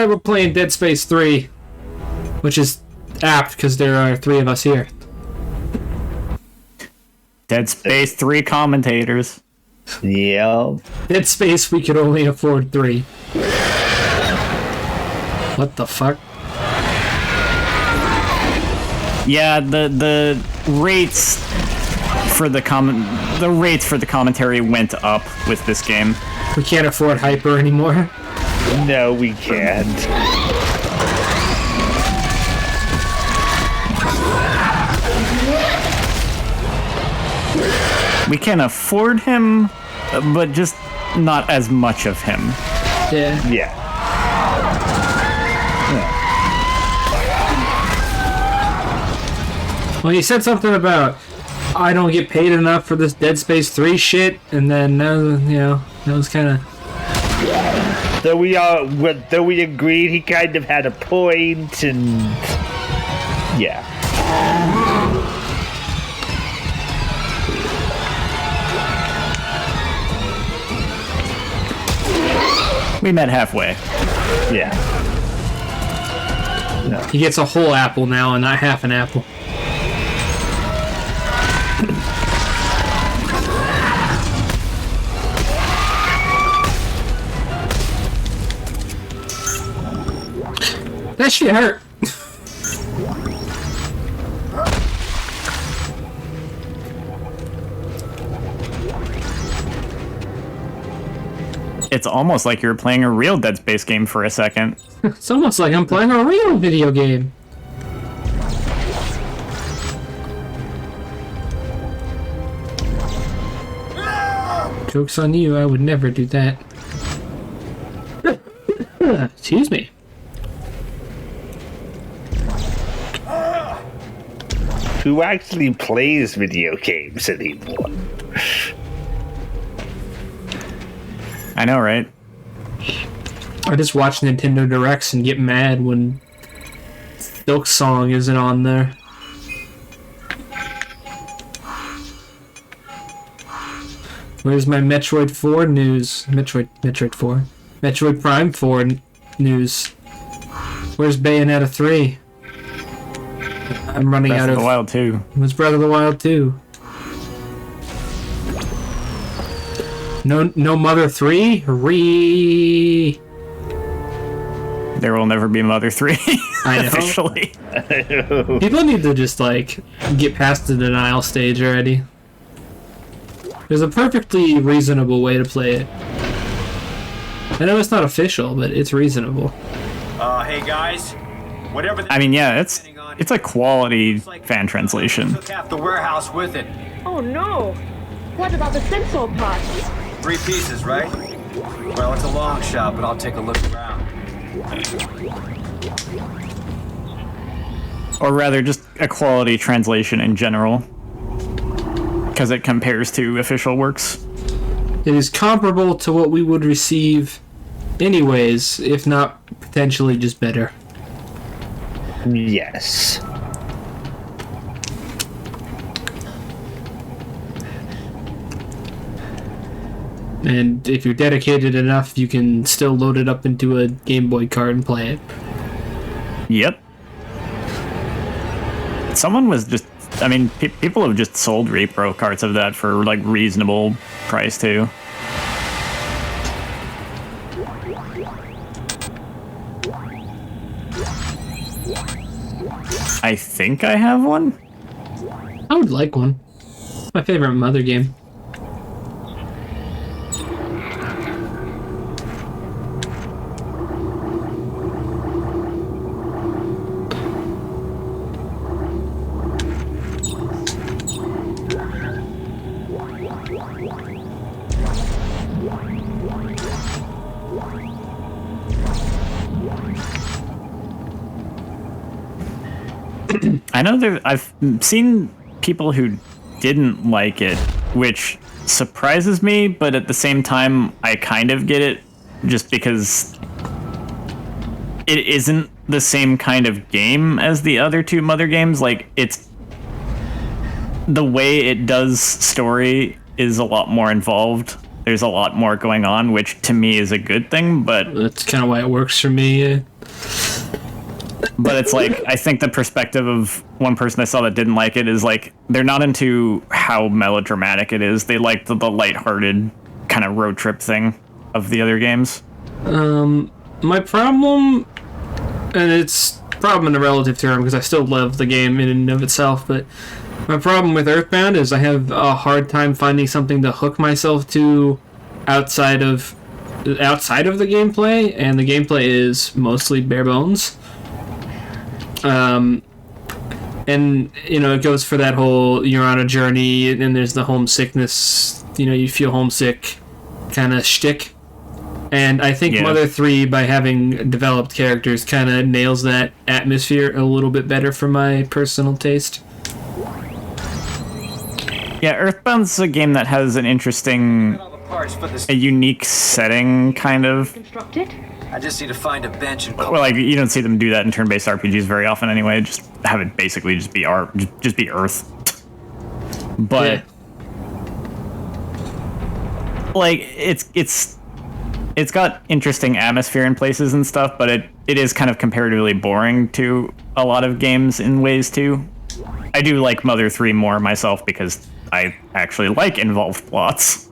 we're playing Dead Space 3, which is apt because there are 3 of us here. Dead Space 3 commentators. Yeah. Dead Space, we could only afford 3. What the fuck? Yeah, the rates for the commentary went up with this game. We can't afford Hyper anymore. No, we can't. We can afford him, but just not as much of him. Yeah. Yeah. Well, you said something about I don't get paid enough for this Dead Space 3 shit, and then that was kind of. Though we agreed he kind of had a point, and yeah. We met halfway. Yeah. No. He gets a whole apple now and not half an apple. That shit hurt. It's almost like you're playing a real Dead Space game for a second. It's almost like I'm playing a real video game. Joke's on you, I would never do that. Excuse me. Who actually plays video games anymore? I know, right? I just watch Nintendo Directs and get mad when Silk Song isn't on there. Where's my Metroid 4 news? Metroid 4? Metroid Prime 4 news. Where's Bayonetta 3? I'm running out of... Breath of the Wild 2. What's Breath of the Wild 2? No Mother 3? There will never be Mother 3. I know. Officially. People need to just, like, get past the denial stage already. There's a perfectly reasonable way to play it. I know it's not official, but it's reasonable. Hey guys, whatever. I mean, yeah, it's a quality fan translation. Took half the warehouse with it. Oh no! What about the sensor parts? 3 pieces, right? Well, it's a long shot, but I'll take a look around. Or rather, just a quality translation in general. Because it compares to official works. It is comparable to what we would receive anyways, if not potentially just better. Yes. And if you're dedicated enough, you can still load it up into a Game Boy card and play it. Yep. Someone was just... I mean, people have just sold repro carts of that for, like, reasonable price, too. I think I have one? I would like one. My favorite Mother game. I know I've seen people who didn't like it, which surprises me, but at the same time, I kind of get it, just because it isn't the same kind of game as the other 2 Mother games. Like, it's... the way it does story is a lot more involved. there's a lot more going on, which to me is a good thing, but That's kind of why it works for me. but it's like, I think the perspective of one person I saw that didn't like it is like, they're not into how melodramatic it is. They like the lighthearted kind of road trip thing of the other games. My problem, and it's problem in a relative term because I still love the game in and of itself, but my problem with Earthbound is I have a hard time finding something to hook myself to outside of the gameplay, and the gameplay is mostly bare bones. And it goes for that whole you're on a journey and there's the homesickness, you feel homesick kind of shtick. And I think Mother 3, by having developed characters, kind of nails that atmosphere a little bit better for my personal taste. Yeah, Earthbound's a game that has an interesting, a unique setting, kind of. Constructed? I just need to find a bench and... Well, like, you don't see them do that in turn-based RPGs very often anyway. Just have it basically just be Earth. But, like, it's got interesting atmosphere in places and stuff, but it is kind of comparatively boring to a lot of games in ways too. I do like Mother 3 more myself because I actually like involved plots.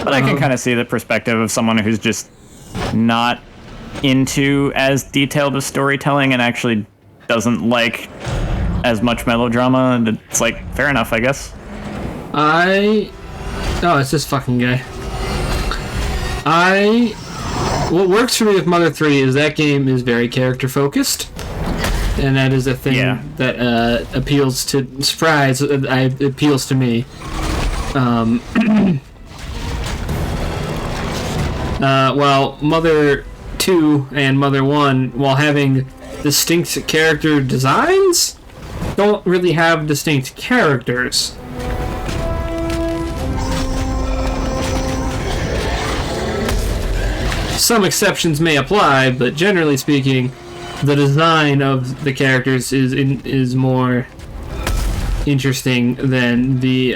But I can kind of see the perspective of someone who's just not into as detailed of storytelling and actually doesn't like as much melodrama, and it's like, fair enough, I guess. It's this fucking guy. What works for me with Mother 3 is that game is very character focused, and that is a thing that appeals to appeals to me. While Mother 2 and Mother 1, while having distinct character designs, don't really have distinct characters. Some exceptions may apply, but generally speaking, the design of the characters is more interesting than the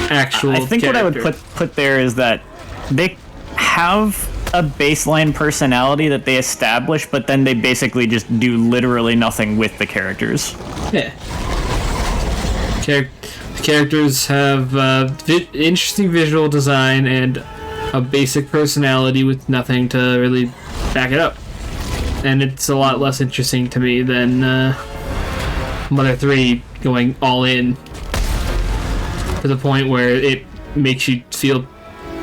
actual. I think character. what I would put there is that they have a baseline personality that they establish, but then they basically just do literally nothing with the characters. Yeah. Characters have interesting visual design and a basic personality with nothing to really back it up. And it's a lot less interesting to me than Mother 3 going all in to the point where it makes you feel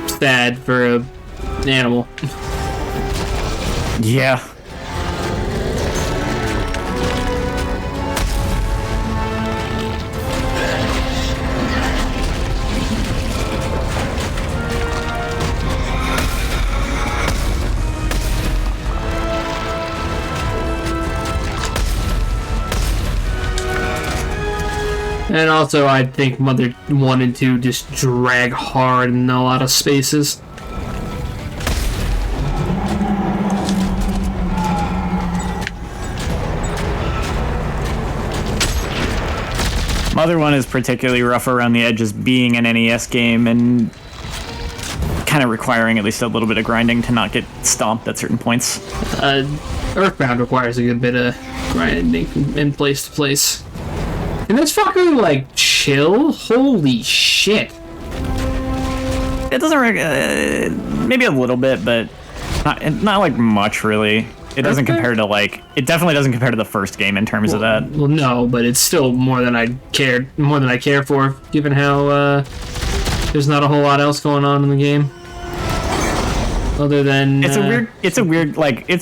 sad for an animal. Yeah. And also, I think Mother 1 and 2 just drag hard in a lot of spaces. Mother 1 is particularly rough around the edges, being an NES game and kind of requiring at least a little bit of grinding to not get stomped at certain points. Earthbound requires a good bit of grinding from place to place. And that's fucking, like, chill? Holy shit. It doesn't, maybe a little bit, but not like much, really. It doesn't compare to, like, it definitely doesn't compare to the first game in terms of that. Well, no, but it's still more than I care for, given how, there's not a whole lot else going on in the game. Other than... It's a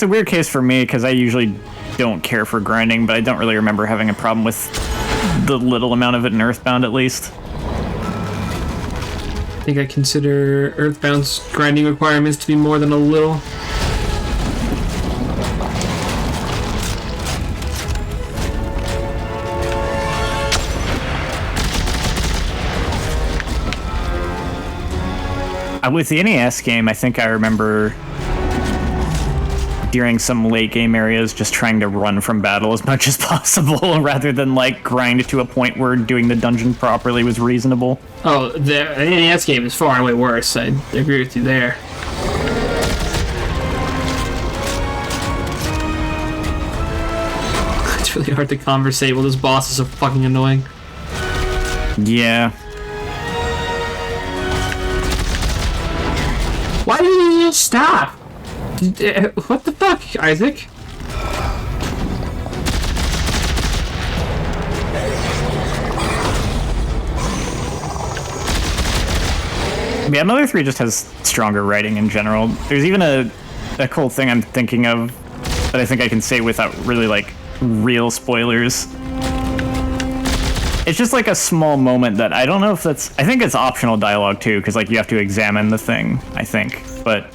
weird case for me, because I usually don't care for grinding, but I don't really remember having a problem with the little amount of it in Earthbound, at least. I think I consider Earthbound's grinding requirements to be more than a little. With the NES game, I think I remember during some late game areas, just trying to run from battle as much as possible rather than like grind to a point where doing the dungeon properly was reasonable. Oh, the NES game is far and away worse. I agree with you there. It's really hard to conversate with this boss. Is so fucking annoying. Yeah. Why did you just stop? What the fuck, Isaac? Yeah, Mother 3 just has stronger writing in general. There's even a cool thing I'm thinking of that I think I can say without really, like, real spoilers. It's just like a small moment that I don't know if that's... I think it's optional dialogue, too, because, like, you have to examine the thing, I think. But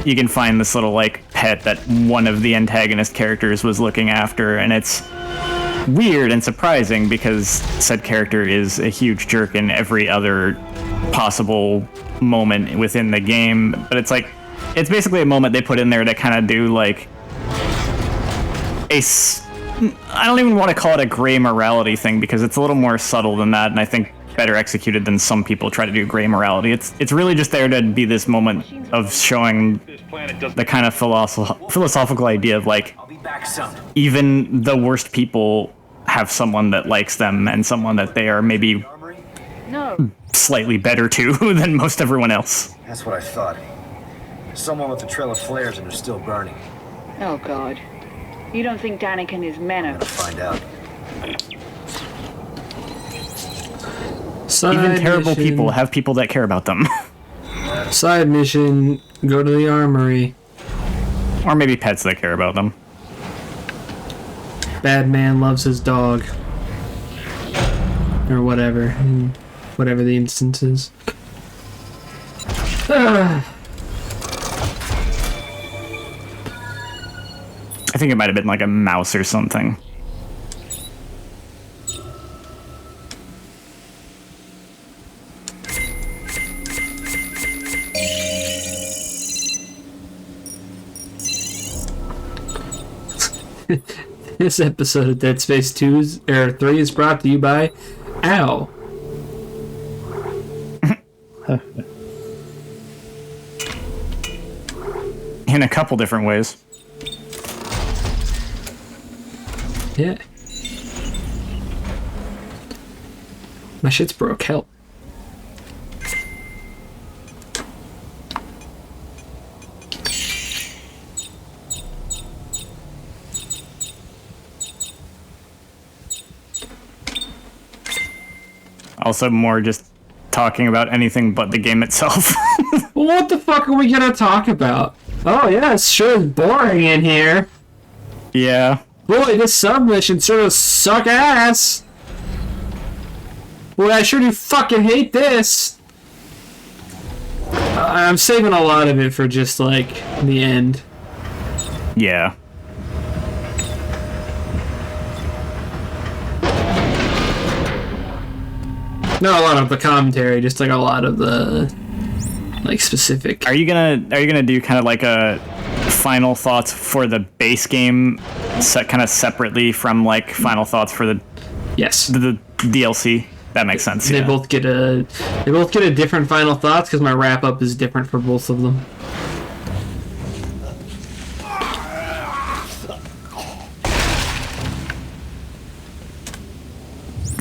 you can find this little, like, pet that one of the antagonist characters was looking after, and it's weird and surprising because said character is a huge jerk in every other possible moment within the game. But it's like, it's basically a moment they put in there to kind of do, like, I don't even want to call it a gray morality thing because it's a little more subtle than that, and I think better executed than some people try to do gray morality. It's really just there to be this moment of showing the kind of philosophical idea of, like, I'll be back soon. even the worst people have someone that likes them and someone that they are maybe No. slightly better to than most everyone else. That's what I thought. Someone with a trail of flares and they're still burning. Oh, God. You don't think Danik and his men I'm are... gonna find out. Side Even terrible mission. people have people that care about them. Side mission. Go to the armory. Or maybe pets that care about them. Bad man loves his dog. Or whatever. Whatever the instance is. I think it might have been like a mouse or something. This episode of Dead Space 3 is brought to you by Ow. In a couple different ways. Yeah. My shit's broke. Help. Also more just talking about anything but the game itself. Well, what the fuck are we gonna talk about? Oh yeah, it's sure boring in here. Yeah. Boy, this submission sort of suck ass. Boy, I sure do fucking hate this. I'm saving a lot of it for just, like, the end. Yeah. Not a lot of the commentary, just, like, a lot of the, like, specific... Are you gonna do kind of like a final thoughts for the base game set kind of separately from like final thoughts for the Yes. the DLC? That makes sense. They Yeah. both get a different final thoughts because my wrap up is different for both of them.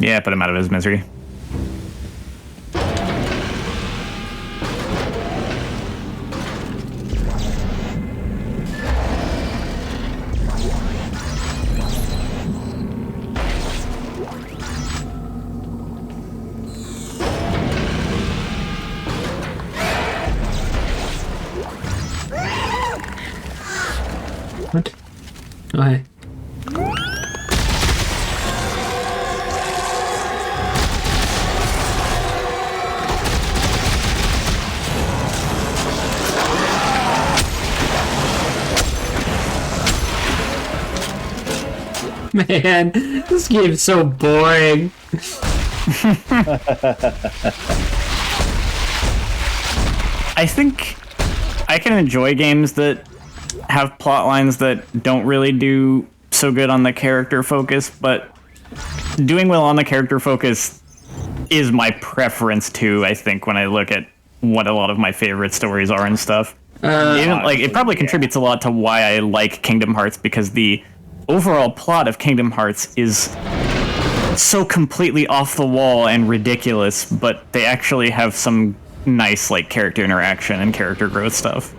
Yeah, put him out of his misery. What? Oh, hey. Man, this game is so boring. I think I can enjoy games that have plot lines that don't really do so good on the character focus, but doing well on the character focus is my preference too, I think, when I look at what a lot of my favorite stories are and stuff. Even, like, it probably contributes a lot to why I like Kingdom Hearts, because the overall plot of Kingdom Hearts is so completely off the wall and ridiculous, but they actually have some nice, like, character interaction and character growth stuff.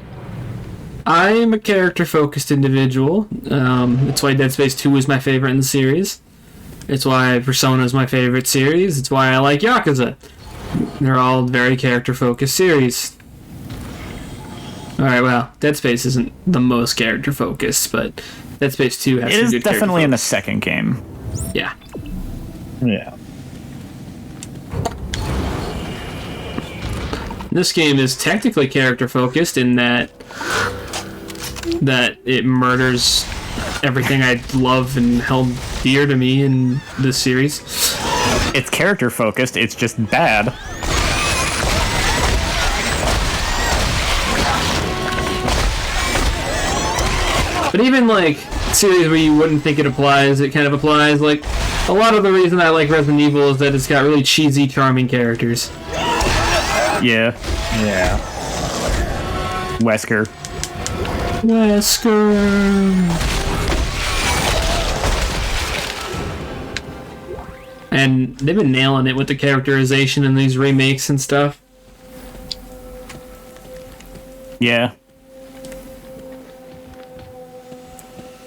I'm a character-focused individual. It's why Dead Space 2 is my favorite in the series. It's why Persona is my favorite series. It's why I like Yakuza. They're all very character-focused series. Alright, well, Dead Space isn't the most character-focused, but Dead Space 2 has some good It is definitely in the character-focus. second game. Yeah. Yeah. This game is technically character-focused in that it murders everything I love and held dear to me in this series. It's character focused, it's just bad. But even, like, series where you wouldn't think it applies, it kind of applies. Like, a lot of the reason I like Resident Evil is that it's got really cheesy, charming characters. Yeah. Yeah. Wesker. And they've been nailing it with the characterization in these remakes and stuff. Yeah.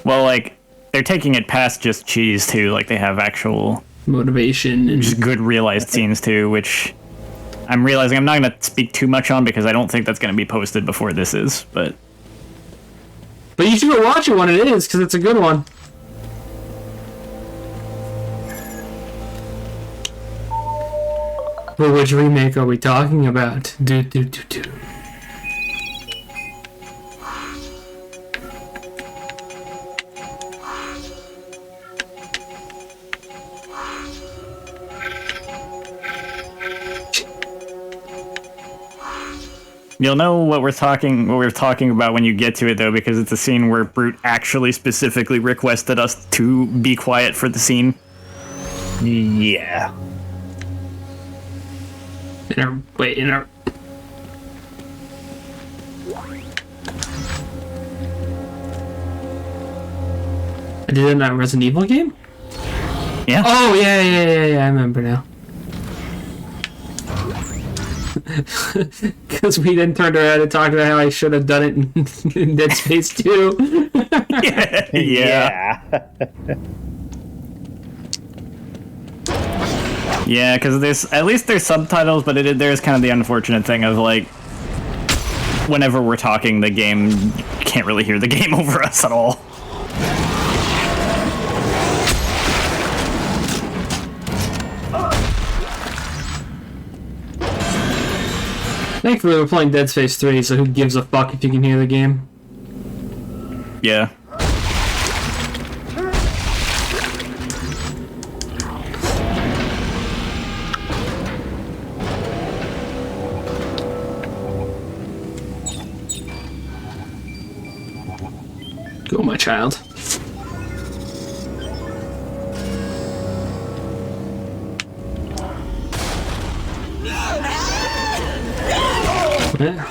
Well, like, they're taking it past just cheese, too. Like, they have actual, Motivation and just good realized scenes, too, which I'm realizing I'm not going to speak too much on because I don't think that's going to be posted before this is, but... But you should go watch it when it is, because it's a good one. But which remake are we talking about? Do. You'll know what we're talking about when you get to it, though, because it's a scene where Brute actually specifically requested us to be quiet for the scene. Yeah. In our... I did it in that Resident Evil game? Yeah. Oh, yeah, I remember now. Because we then turned around and talked about how I should have done it in Dead Space 2. Yeah. Yeah, because there's subtitles, but there's kind of the unfortunate thing of, like, whenever we're talking, the game, you can't really hear the game over us at all. Thankfully, we're playing Dead Space 3, so who gives a fuck if you can hear the game? Yeah. Go, my child. Yeah.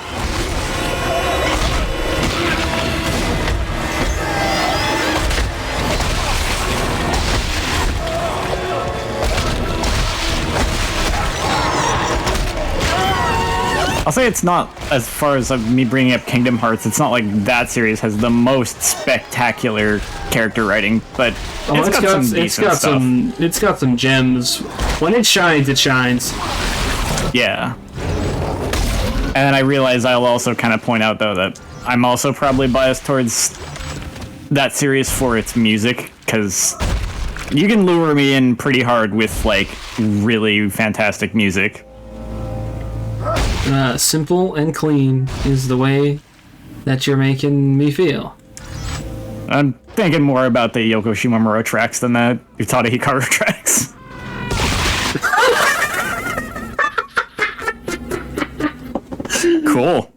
I'll say it's not, as far as me bringing up Kingdom Hearts, it's not like that series has the most spectacular character writing, but it's got some decent stuff. It's got some gems. When it shines, it shines. Yeah. And then I realize I'll also kind of point out, though, that I'm also probably biased towards that series for its music, because you can lure me in pretty hard with, like, really fantastic music. Simple and clean is the way that you're making me feel. I'm thinking more about the Yoko Shimomura tracks than the Utada Hikaru tracks. Cool.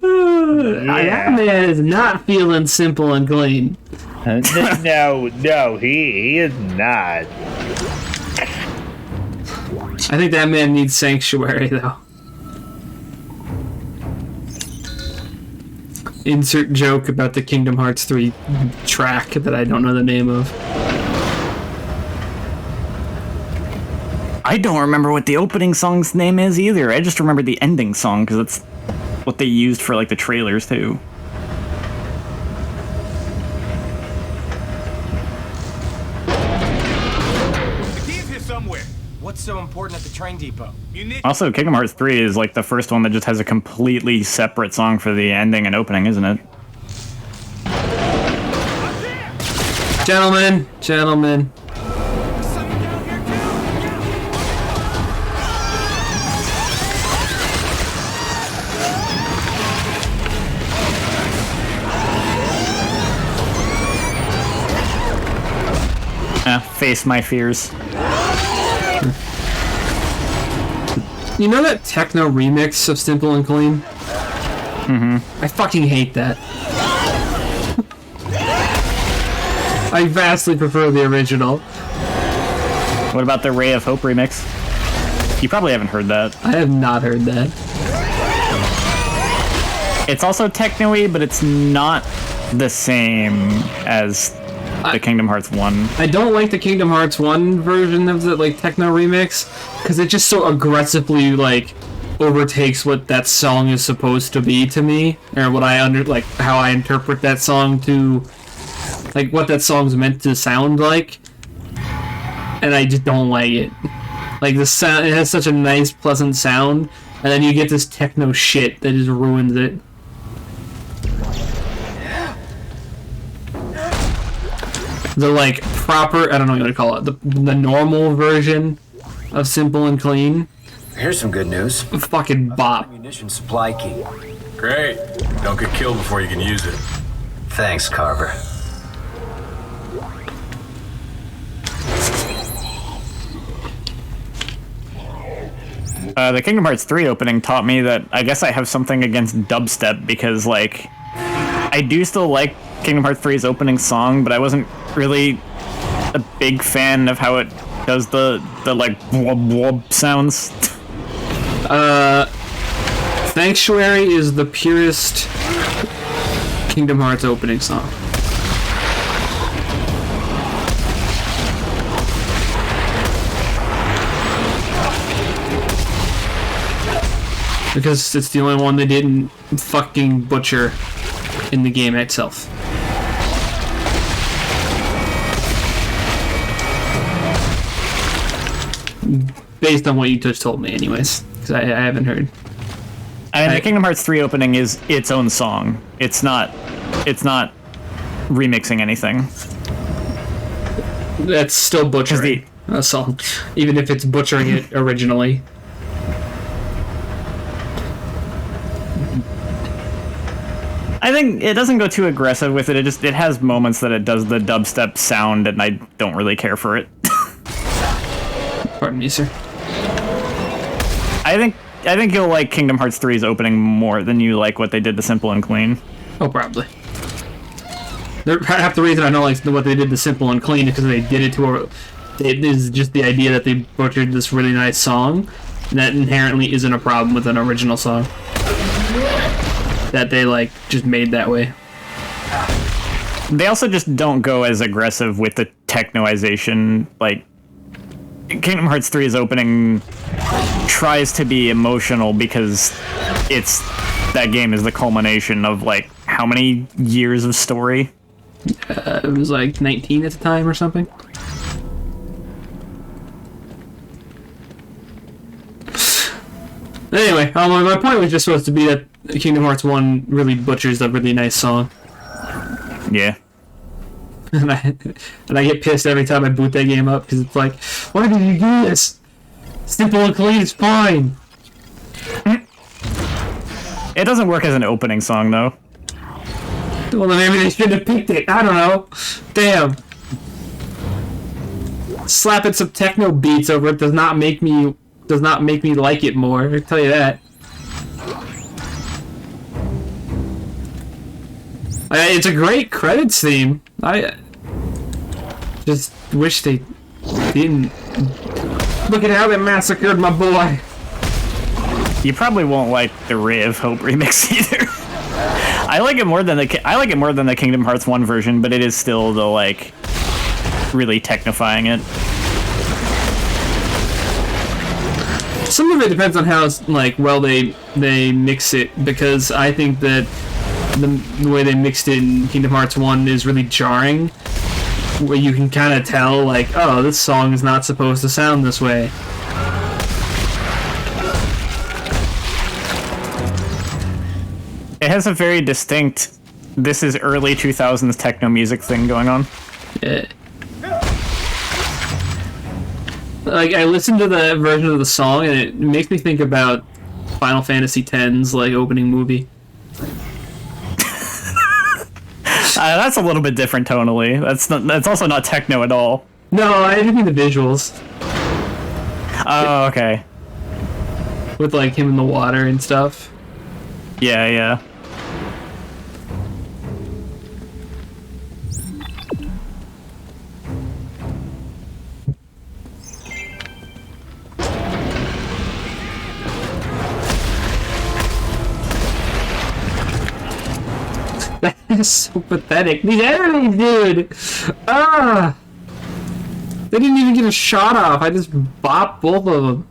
That man is not feeling simple and clean. No, he is not. I think that man needs Sanctuary, though. Insert joke about the Kingdom Hearts 3 track that I don't know the name of. I don't remember what the opening song's name is either. I just remember the ending song because that's what they used for like the trailers too. The key's here somewhere. What's so important at the train depot? Also, Kingdom Hearts 3 is like the first one that just has a completely separate song for the ending and opening, isn't it? Gentlemen. Something down here too. Face my fears. You know that techno remix of Simple and Clean? Mm-hmm. I fucking hate that. I vastly prefer the original. What about the Ray of Hope remix? You probably haven't heard that. I have not heard that. It's also techno-y, but it's not the same as the Kingdom Hearts 1. I don't like the Kingdom Hearts 1 version of the like techno remix because it just so aggressively like overtakes what that song is supposed to be to me, or what I how I interpret that song to, like what that song's meant to sound like, and I just don't like it. Like the sound, it has such a nice, pleasant sound, and then you get this techno shit that just ruins it. The like proper, I don't know what you want to call it, the normal version of Simple and Clean, Here's some good news. fucking bop. Ammunition supply key. Great. Don't get killed before you can use it. Thanks, Carver. The Kingdom Hearts 3 opening taught me that I guess I have something against dubstep because, like, I do still like Kingdom Hearts 3's opening song, but I wasn't really a big fan of how it does the like, wub wub sounds. Sanctuary is the purest Kingdom Hearts opening song. Because it's the only one they didn't fucking butcher in the game itself. Based on what you just told me, anyways. Because I haven't heard. I mean, the Kingdom Hearts 3 opening is its own song. It's not remixing anything. That's still butchering a song, even if it's butchering it originally. I think it doesn't go too aggressive with it. It has moments that it does the dubstep sound, and I don't really care for it. Pardon me, sir. I think you'll like Kingdom Hearts 3's opening more than you like what they did to Simple and Clean. Oh, probably. Half the reason I don't like what they did to Simple and Clean is because they did it to it is just the idea that they butchered this really nice song, and that inherently isn't a problem with an original song. That they, like, just made that way. They also just don't go as aggressive with the technoization. Like, Kingdom Hearts 3's opening tries to be emotional because that game is the culmination of, like, how many years of story? It was like 19 at the time or something. Anyway, my point was just supposed to be that Kingdom Hearts 1 really butchers a really nice song. Yeah. And I get pissed every time I boot that game up because it's like, why did you do this? Simple and Clean is fine. It doesn't work as an opening song, though. Well, then maybe they shouldn't have picked it. I don't know. Damn. Slapping some techno beats over it does not make me like it more. I can tell you that. It's a great credits theme. I just wish they didn't. Look at how they massacred my boy. You probably won't like the Ray of Hope remix either. I like it more than the Kingdom Hearts 1 version, but it is still the like really technifying it. Some of it depends on how like well they mix it, because I think that the way they mixed it in Kingdom Hearts 1 is really jarring, where you can kind of tell like, oh, this song is not supposed to sound this way. It has a very distinct, this is early 2000s techno music thing going on. Yeah. Like, I listened to the version of the song and it makes me think about Final Fantasy X's like opening movie. That's a little bit different tonally. That's also not techno at all. No, I didn't mean the visuals. Oh, okay. With like him in the water and stuff. Yeah, yeah. That's so pathetic. These enemies, dude! Ah! They didn't even get a shot off. I just bopped both of them.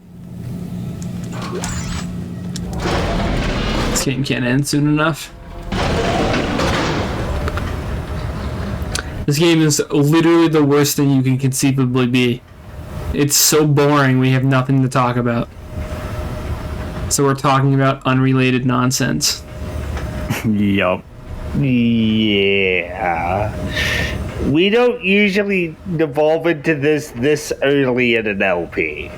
This game can't end soon enough. This game is literally the worst thing you can conceivably be. It's so boring we have nothing to talk about. So we're talking about unrelated nonsense. Yup. Yeah. We don't usually devolve into this early in an LP.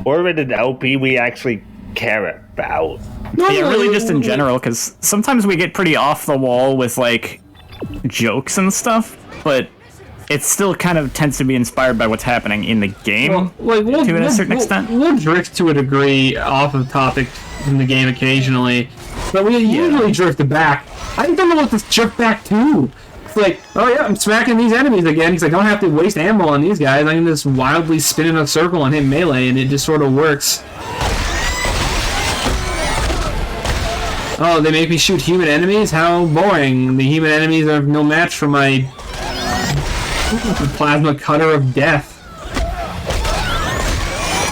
Or in an LP we actually care about. Yeah, really just in general, because sometimes we get pretty off the wall with, like, jokes and stuff, but it still kind of tends to be inspired by what's happening in the game, to a certain extent. We'll drift to a degree off of topic in the game occasionally, but we usually drift back. I don't know what this drift back to. It's like, oh yeah, I'm smacking these enemies again because I don't have to waste ammo on these guys. I can just wildly spin in a circle and hit melee, and it just sort of works. Oh, they make me shoot human enemies? How boring. The human enemies are no match for my plasma cutter of death.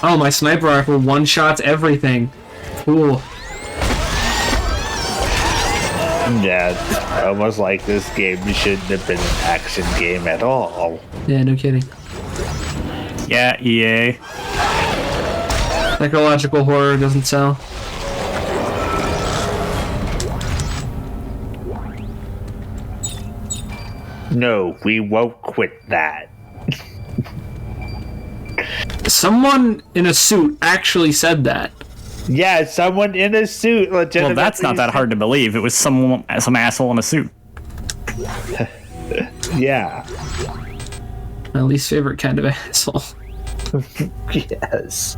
Oh, my sniper rifle one-shots everything. Cool. Yeah, almost like this game shouldn't have been an action game at all. Yeah, no kidding. Yeah, EA. Psychological horror doesn't sell. No, we won't quit that. Someone in a suit actually said that. Yeah, someone in a suit legitimately. Well, that's not that hard to believe. It was some asshole in a suit. Yeah. My least favorite kind of asshole. Yes.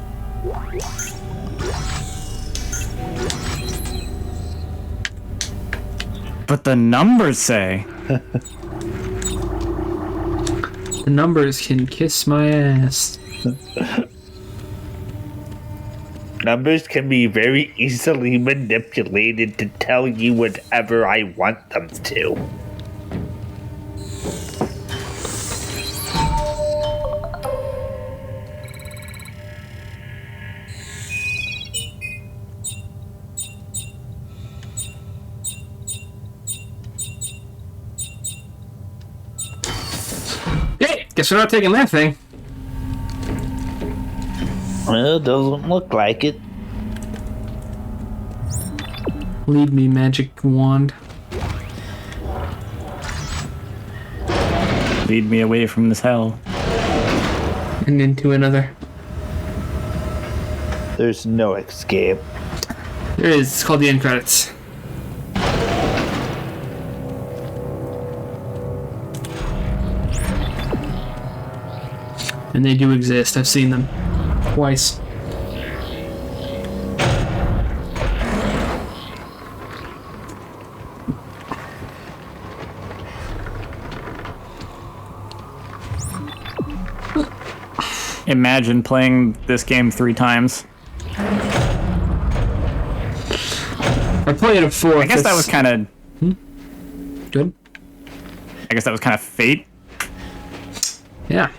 But the numbers say... The numbers can kiss my ass. Numbers can be very easily manipulated to tell you whatever I want them to. Hey, guess we're not taking that thing. Well, it doesn't look like it. Lead me, magic wand. Lead me away from this hell. And into another. There's no escape. There is. It's called the end credits. And they do exist. I've seen them. Twice. imagine playing this game 3 times. I played a 4th. I guess that was kind of good. I guess that was kind of fate. Yeah.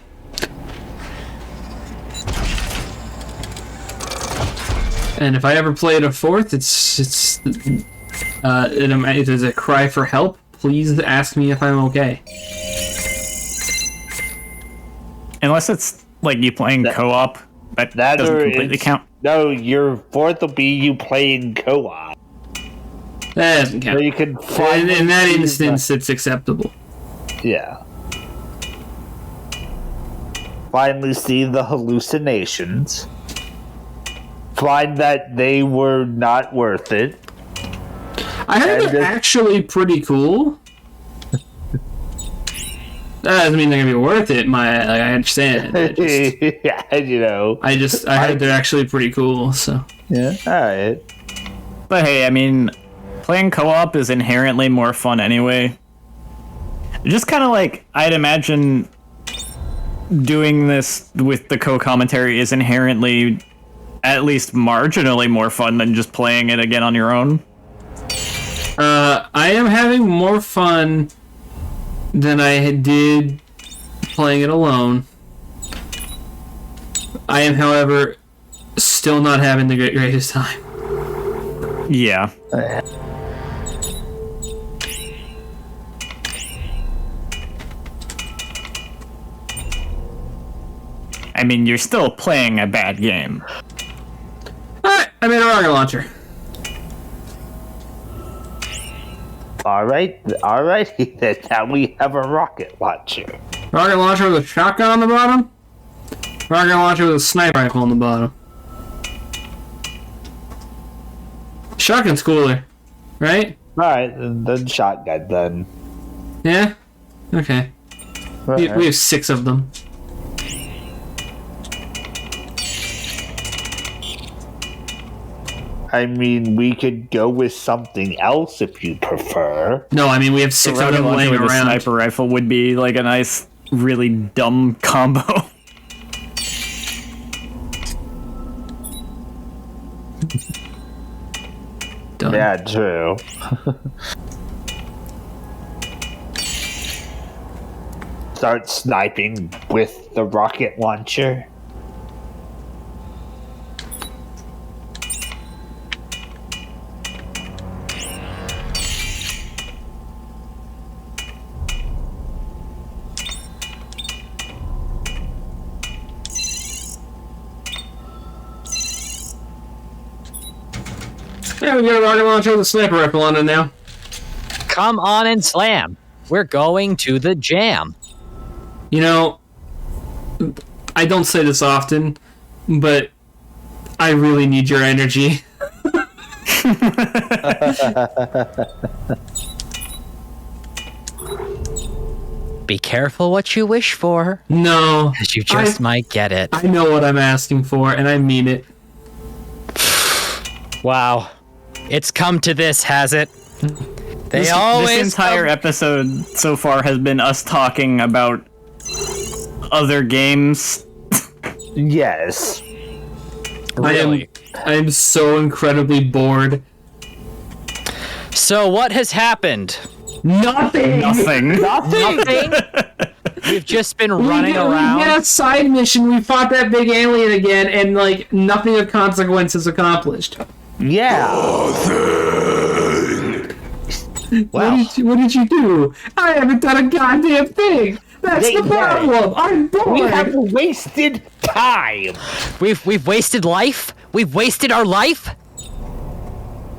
And if I ever played a 4th, it is a cry for help. Please ask me if I'm okay. Unless it's like you playing co-op, that doesn't completely count. No, your 4th will be you playing co-op. That doesn't count. So you can In that instance, it's acceptable. Yeah. Finally see the hallucinations. Find that they were not worth it. I heard they're actually pretty cool. That doesn't mean they're gonna be worth it. I understand. I heard they're actually pretty cool. So yeah, all right. But hey, I mean, playing co-op is inherently more fun anyway. Just kind of like I'd imagine doing this with the co-commentary is inherently at least marginally more fun than just playing it again on your own. I am having more fun than I did playing it alone. I am, however, still not having the greatest time. Yeah. I mean, you're still playing a bad game. Alright, I made a rocket launcher. Alright, now we have a rocket launcher. Rocket launcher with a shotgun on the bottom. Rocket launcher with a sniper rifle on the bottom. Shotgun's cooler, right? Alright, then shotgun then. Yeah? Okay. We have 6 of them. I mean, we could go with something else if you prefer. No, I mean, we have 6 of them laying with around. A sniper rifle would be like a nice, really dumb combo. Done. Yeah, true. Start sniping with the rocket launcher. Yeah, we got a rocket launcher with a sniper rifle on it now. Come on and slam. We're going to the jam. You know, I don't say this often, but I really need your energy. Be careful what you wish for, No. because you just might get it. I know what I'm asking for, and I mean it. Wow. It's come to this, has it? This entire episode so far has been us talking about other games. Yes. Really? I am so incredibly bored. So what has happened? Nothing. Nothing. Nothing? We've just been running around. We did a side mission. We fought that big alien again, and like nothing of consequence is accomplished. Yeah. Wow. What did you do? I haven't done a goddamn thing. That's the problem. I'm bored. We have wasted time. We've wasted life? We've wasted our life?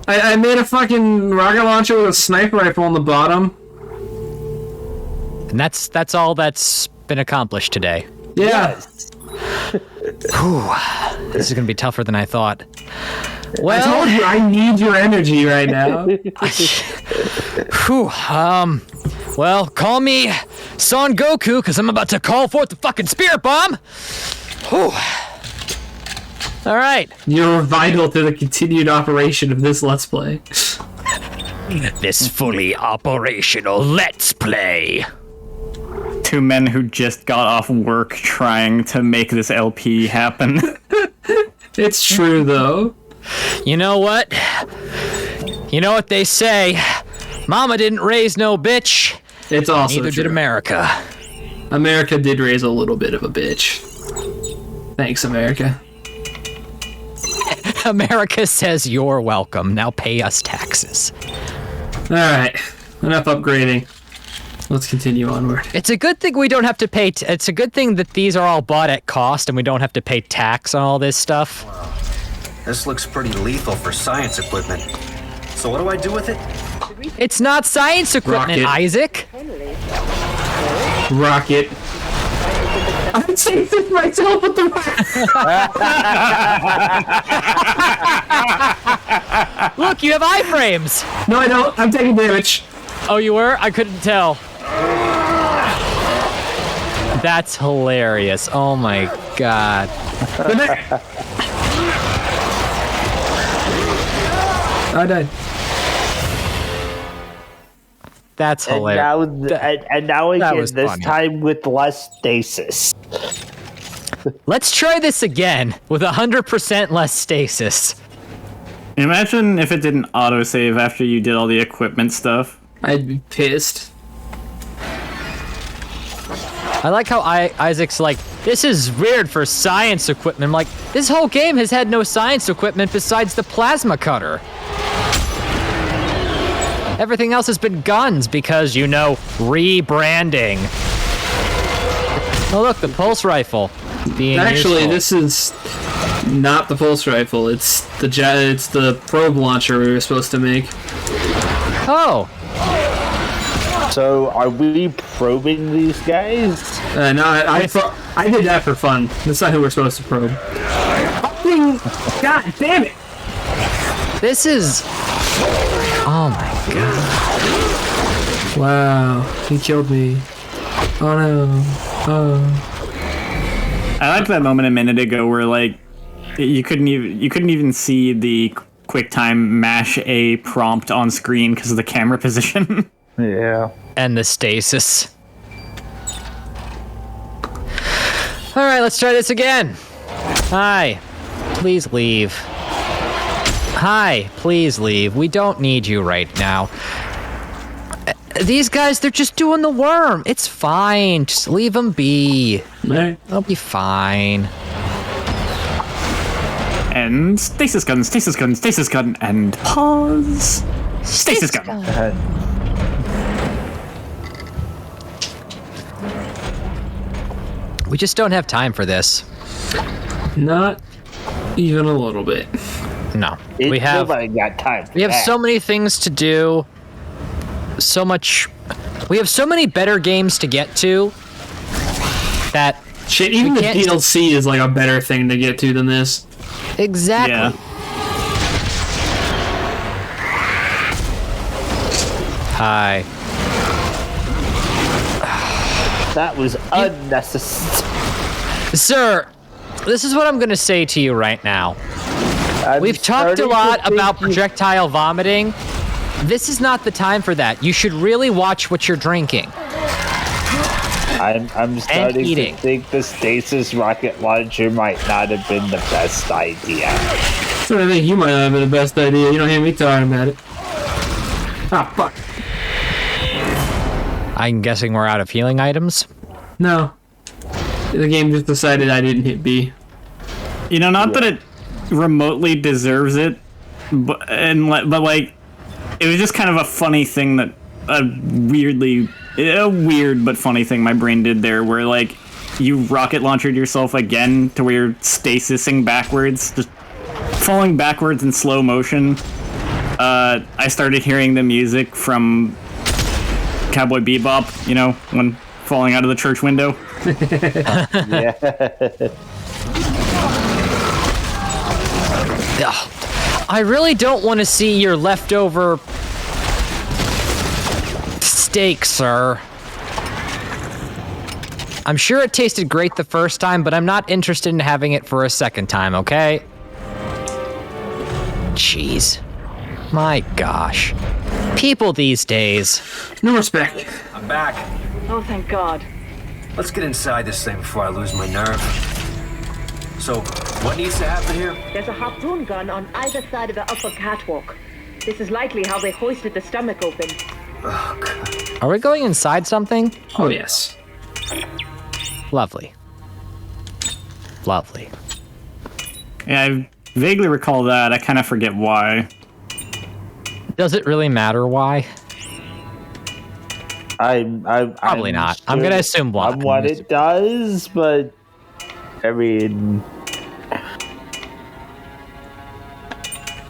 I made a fucking rocket launcher with a sniper rifle on the bottom. And that's all that's been accomplished today. Yeah. Whew. This is gonna be tougher than I thought. I Well, told you I need your energy right now. whew, well, call me Son Goku, because I'm about to call forth the fucking spirit bomb. Whew. All right. You're vital to the continued operation of this Let's Play. This fully operational Let's Play. two men who just got off work trying to make this LP happen. It's true, though. You know what? You know what they say? Mama didn't raise no bitch. It's also Neither true. did America. America did raise a little bit of a bitch. Thanks, America. America says you're welcome. Now pay us taxes. Alright, enough upgrading. Let's continue onward. It's a good thing we don't have to pay. It's a good thing that these are all bought at cost and we don't have to pay tax on all this stuff. This looks pretty lethal for science equipment. So what do I do with it? It's not science equipment, Rocket. Isaac. Rocket. I'm chasing myself with the Look, you have iframes. No, I don't. I'm taking damage. Oh, you were? I couldn't tell. That's hilarious. Oh my god. I died. That's And hilarious. now that again, was this funny. time with less stasis. Let's try this again with 100% less stasis. Imagine if it didn't autosave after you did all the equipment stuff. I'd be pissed. I like how Isaac's like, this is weird for science equipment. I'm like, this whole game has had no science equipment besides the plasma cutter. Everything else has been guns because, you know, rebranding. Oh look, the pulse rifle. Being Actually, useful. this is not the pulse rifle. It's the probe launcher we were supposed to make. Oh, So, are we probing these guys? No, I did that for fun. That's not who we're supposed to probe. Fucking God damn it! this is... Oh my god. Wow, he killed me. Oh no. Oh. I liked that moment a minute ago where like you couldn't even see the QuickTime mash A prompt on screen because of the camera position. Yeah. And the stasis. Alright, let's try this again. Hi. Please leave. Hi, please leave. We don't need you right now. These guys, they're just doing the worm. It's fine. Just leave them be. Alright. They'll be fine. And stasis gun, and pause. Stasis gun. We just don't have time for this. Not even a little bit. No. We have Nobody got time. we have so many things to do. So much. We have so many better games to get to that Shit, even We the can't- DLC is like a better thing to get to than this. exactly. Yeah. Hi. That was unnecessary. Sir, this is what I'm going to say to you right now. We've talked a lot about projectile vomiting. This is not the time for that. You should really watch what you're drinking. I'm starting to eating. think the stasis rocket launcher might not have been the best idea. So I think you might not have been the best idea. You don't hear me talking about it. Ah, fuck. I'm guessing we're out of healing items. No. The game just decided I didn't hit B. You know, not that it remotely deserves it, but like, it was just kind of a funny thing that a weird but funny thing my brain did there, where like you rocket launched yourself again to where you're stasising backwards, just falling backwards in slow motion. I started hearing the music from Cowboy Bebop, you know, when falling out of the church window. Ugh. I really don't want to see your leftover steak, sir. I'm sure it tasted great the first time, but I'm not interested in having it for a second time, okay? Jeez. My gosh. People these days. No respect. I'm back. Oh, thank God. Let's get inside this thing before I lose my nerve. So, what needs to happen here? There's a harpoon gun on either side of the upper catwalk. This is likely how they hoisted the stomach open. Oh, God. Are we going inside something? Oh, yes. Lovely. Lovely. Yeah, I vaguely recall that. I kind of forget why. Does it really matter why? Probably not. I'm gonna assume what. What it does, but I mean,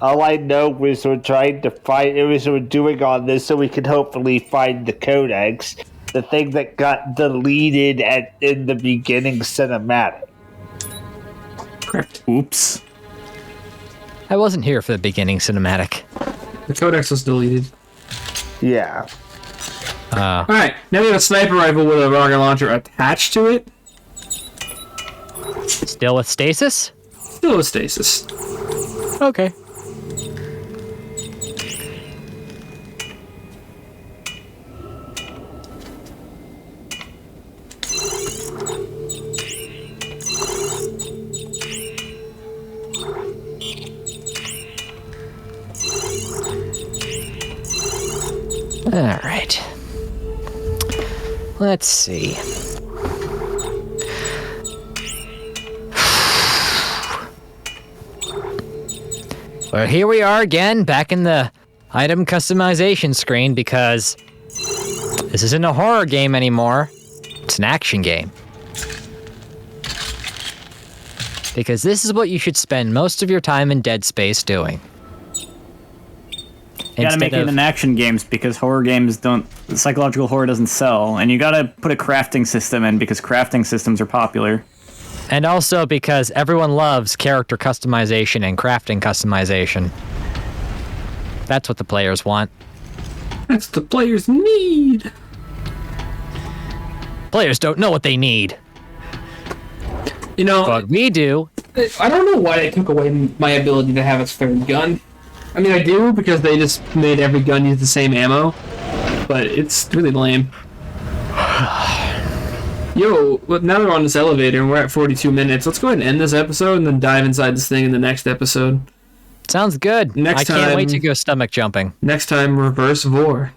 all I know is we're trying to find. It was we're doing all this so we can hopefully find the codex, the thing that got deleted in the beginning cinematic. Correct. Oops. I wasn't here for the beginning cinematic. The codex was deleted. Yeah. Alright, now we have a sniper rifle with a rocket launcher attached to it. Still with stasis? Still with stasis. Okay. All right. Let's see. Well, here we are again, back in the item customization screen because this isn't a horror game anymore. It's an action game. Because this is what you should spend most of your time in Dead Space doing. You gotta make it in action games because horror games don't. Psychological horror doesn't sell, and you gotta put a crafting system in because crafting systems are popular. And also because everyone loves character customization and crafting customization. That's what the players want. That's the players need. Players don't know what they need. You know, But we do. I don't know why they took away my ability to have a third gun. I mean, I do because they just made every gun use the same ammo, but it's really lame. Yo, now that we're on this elevator and we're at 42 minutes, let's go ahead and end this episode and then dive inside this thing in the next episode. Sounds good. Next I can't wait time- to go stomach jumping. Next time, Reverse Vor.